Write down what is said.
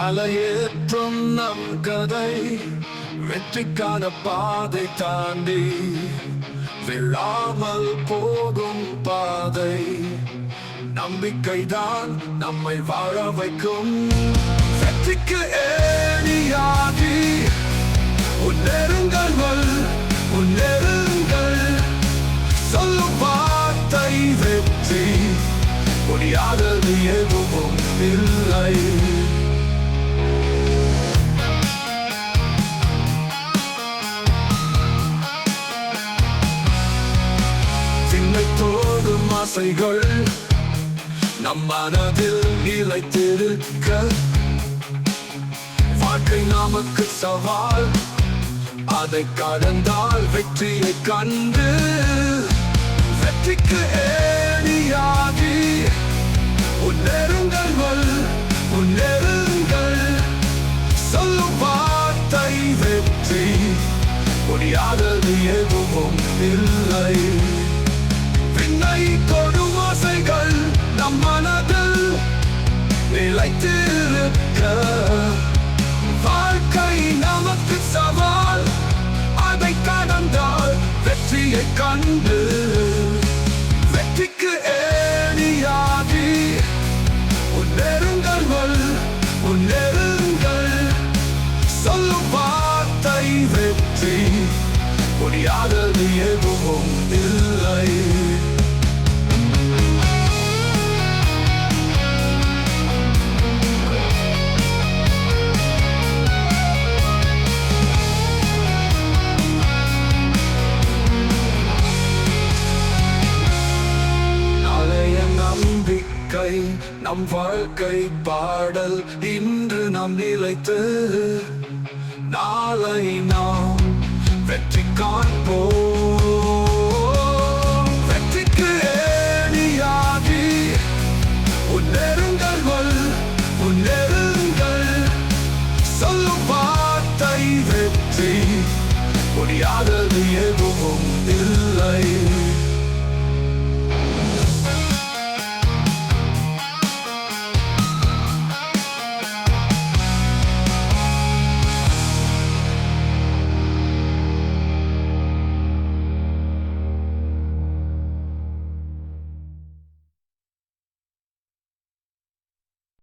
மலையேற்றும் நம் கதை வெற்றிக்கான பாதை தாண்டி விழாமல் போகும் பாதை. நம்பிக்கைதான் நம்மை வாழ வைக்கும். வெற்றிக்கு ஏணியாகி முன்னேறுங்கள், முன்னேறுங்கள். சொல்லும் வார்த்தை வெற்றி, முடியாதது எதுவும் இல்லை. சின்னத்தோடும் ஆசைகள் நம் மனதில் நிலைத்திருக்க, வாழ்க்கை நமக்கு சவால், அதை கடந்தால் வெற்றியை கண்டு. வெற்றிக்கு ஏணியாகி முன்னேறுங்கள், முன்னேறுங்கள். சொல்லும் வார்த்தை வெற்றி, முடியாதது எதுவும் இல்லை. விண்ணை தொடும் ஆசைகள் நம் மனதில் நிலைத்திருக்க, வாழ்க்கை நமக்கு சவால், அதை கடந்தால் வெற்றியை கண்டு. வெற்றிக்கு ஏணியாகி முன்னேறுங்கள், முன்னேறுங்கள். சொல்லும் வார்த்தை வெற்றி, முடியாதது எதுவும் இல்லை. நம் வாழ்க்கை பாடல் இன்று நாம் நிலைத்து, நாளை நாம் வெற்றி காண்போம். வெற்றிக்கு ஏணியாகி முன்னேறுங்கள், முன்னேறுங்கள். சொல்லும் வார்த்தை வெற்றி, முடியாதது எதுவும் இல்லை.